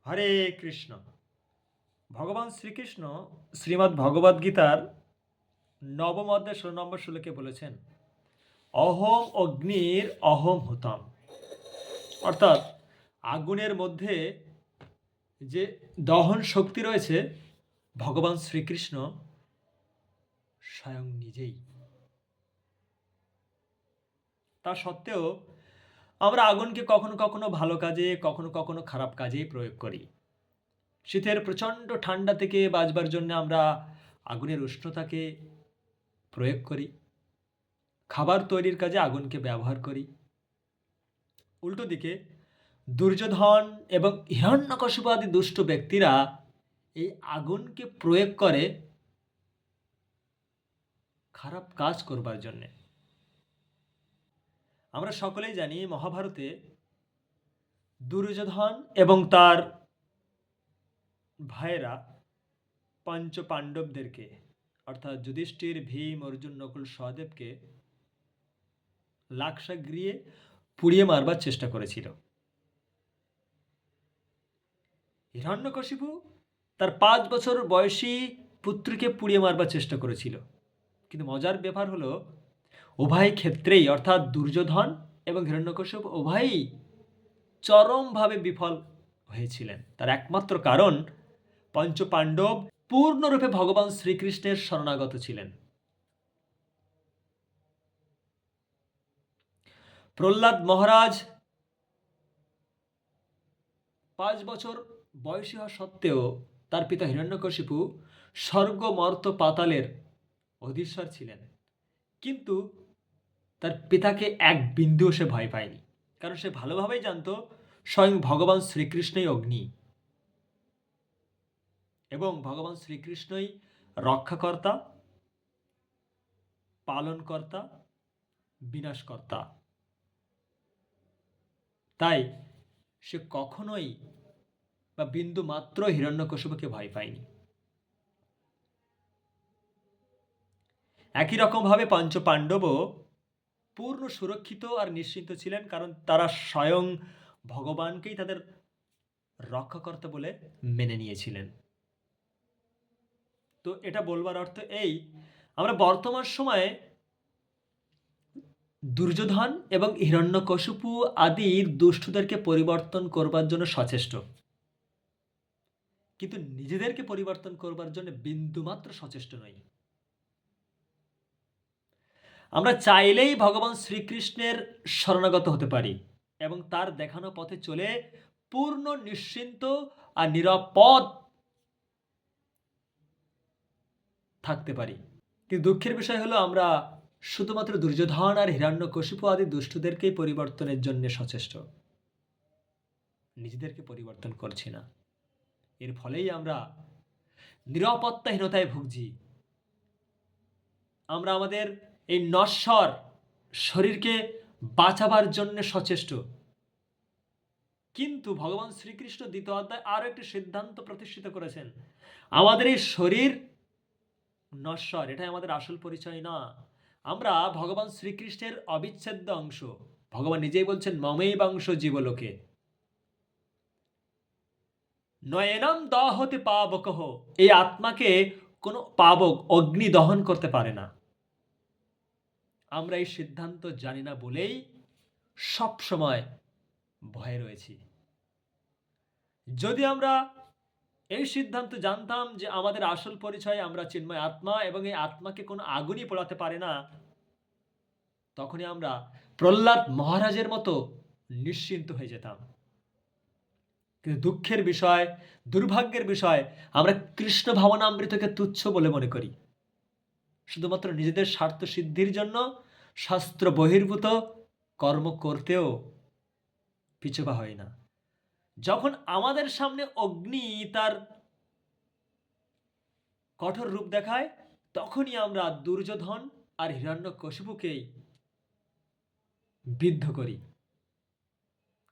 হরে কৃষ্ণ। ভগবান শ্রীকৃষ্ণ শ্রীমদ্ ভগবদ্ গীতার নবম অধ্যায় ১৬ নম্বর শ্লোকে বলেছেন, অহম অগ্নির অহম হুতম। অর্থাৎ আগুনের মধ্যে যে দহন শক্তি রয়েছে, ভগবান শ্রীকৃষ্ণ স্বয়ং নিজেই। তা সত্ত্বেও আমরা আগুনকে কখনো কখনো ভালো কাজে, কখনো কখনো খারাপ কাজেই প্রয়োগ করি। শীতের প্রচণ্ড ঠান্ডা থেকে বাঁচবার জন্য আমরা আগুনের উষ্ণতাকে প্রয়োগ করি। খাবার তৈরির কাজে আগুনকে ব্যবহার করি। উল্টো দিকে দুর্যোধন এবং হিরণ্যকশিপু আদি দুষ্ট ব্যক্তিরা এই আগুনকে প্রয়োগ করে খারাপ কাজ করবার জন্যে। আমরা সকলেই জানি মহাভারতে দুর্যোধন এবং তার ভাইয়েরা পঞ্চ পাণ্ডবদেরকে অর্থাৎ যুধিষ্ঠির, ভীম, অর্জুন, নকুল, সহদেবকে লাক্ষাগৃহে পুড়িয়ে মারবার চেষ্টা করেছিল। হিরণ্যকশিপু তার ৫ বছর বয়সী পুত্রকে পুড়িয়ে মারবার চেষ্টা করেছিল। কিন্তু মজার ব্যাপার হলো, উভয় ক্ষেত্রেই অর্থাৎ দুর্যোধন এবং হিরণ্যকশিপু উভয়ই চরমভাবে বিফল হয়েছিলেন। তার একমাত্র কারণ, পঞ্চপাণ্ডব পূর্ণরূপে ভগবান শ্রীকৃষ্ণের শরণাগত ছিলেন। প্রহ্লাদ মহারাজ ৫ বছর বয়সী হওয়া সত্ত্বেও তার পিতা হিরণ্যকশিপু স্বর্গ, মর্ত, পাতালের অধীশ্বর ছিলেন, কিন্তু তার পিতাকে এক বিন্দুও সে ভয় পায়নি। কারণ সে ভালোভাবেই জানতো স্বয়ং ভগবান শ্রীকৃষ্ণই অগ্নি এবং ভগবান শ্রীকৃষ্ণই রক্ষাকর্তা, পালনকর্তা, বিনাশকর্তা। তাই সে কখনোই বা বিন্দু মাত্র হিরণ্যকশিপুকে ভয় পায়নি। একই রকমভাবে পঞ্চপাণ্ডবও পূর্ণ সুরক্ষিত আর নিশ্চিন্ত ছিলেন, কারণ তারা স্বয়ং ভগবানকেই তাদের রক্ষাকর্তা বলে মেনে নিয়েছিলেন। তো এটা বলবার অর্থ এই, আমরা বর্তমান সময়ে দুর্যোধন এবং হিরণ্যকশিপু আদির দুষ্টদেরকে পরিবর্তন করবার জন্য সচেষ্ট, কিন্তু নিজেদেরকে পরিবর্তন করবার জন্য বিন্দুমাত্র সচেষ্ট নই। আমরা চাইলেই ভগবান শ্রীকৃষ্ণের শরণাগত হতে পারি এবং তার দেখানো পথে চলে পূর্ণ নিশ্চিন্ত আর নিরাপদ থাকতে পারি। কিন্তু দুঃখের বিষয় হলো, আমরা শুধুমাত্র দুর্যোধন আর হিরণ্যকশিপু আদি দুষ্টদেরকেই পরিবর্তনের জন্য সচেষ্ট, নিজেদেরকে পরিবর্তন করছি না। এর ফলেই আমরা নিরাপত্তাহীনতায় ভুগছি। আমরা আমাদের এই নশ্বর শরীরকে বাঁচাবার জন্য সচেষ্ট, কিন্তু ভগবান শ্রীকৃষ্ণ দ্বিতীয় অধ্যায় আরো একটি সিদ্ধান্ত প্রতিষ্ঠিত করেছেন। আমাদের এই শরীর নশ্বর, এটাই আমাদের আসল পরিচয় না। আমরা ভগবান শ্রীকৃষ্ণের অবিচ্ছেদ্য অংশ। ভগবান নিজেই বলছেন, মমেবাংশ জীবলোকে নয়নম দহতে পাবকহ। এই আত্মাকে কোনো পাবক অগ্নি দহন করতে পারে না। আমরা এই সিদ্ধান্ত জানি না বলেই সব সময় ভয়ে রয়েছি। যদি আমরা এই সিদ্ধান্ত জানতাম যে আমাদের আসল পরিচয় আমরা চিন্ময় আত্মা এবং এই আত্মাকে কোনো আগুনই পোড়াতে পারে না, তখনই আমরা প্রহ্লাদ মহারাজের মতো নিশ্চিন্ত হয়ে যেতাম। কিন্তু দুঃখের বিষয়, দুর্ভাগ্যের বিষয়, আমরা কৃষ্ণ ভাবনামৃতকে তুচ্ছ বলে মনে করি। শুধুমাত্র নিজেদের স্বার্থ সিদ্ধির জন্য শাস্ত্র বহির্ভূত কর্ম করতেও পিছুপা হয় না। যখন আমাদের সামনে অগ্নি তার কঠোর রূপ দেখায়, তখনই আমরা দুর্যোধন আর হিরণ্যকশিপুকেই বিদ্ধ করি।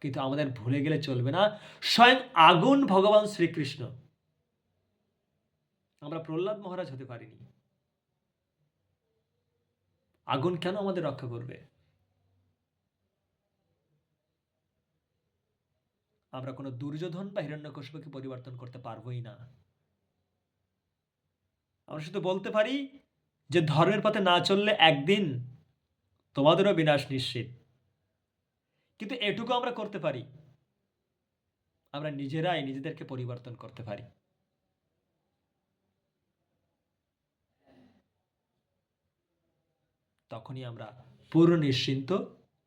কিন্তু আমাদের ভুলে গেলে চলবে না, স্বয়ং আগুন ভগবান শ্রীকৃষ্ণ। আমরা প্রহ্লাদ মহারাজ হতে পারিনি। আগুন কেন আমাদের রক্ষা করবে? আমরা কোনো দুর্যোধন বা হিরণ্যকশিপুকে পরিবর্তন করতে পারবোই না। আমরা শুধু বলতে পারি যে ধর্মের পথে না চললে একদিন তোমাদেরও বিনাশ নিশ্চিত। কিন্তু এটুকু আমরা করতে পারি, আমরা নিজেরাই নিজেদেরকে পরিবর্তন করতে পারি। তখনই আমরা পুরো নিশ্চিন্ত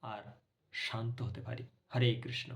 আর শান্ত হতে পারি। হরে কৃষ্ণ।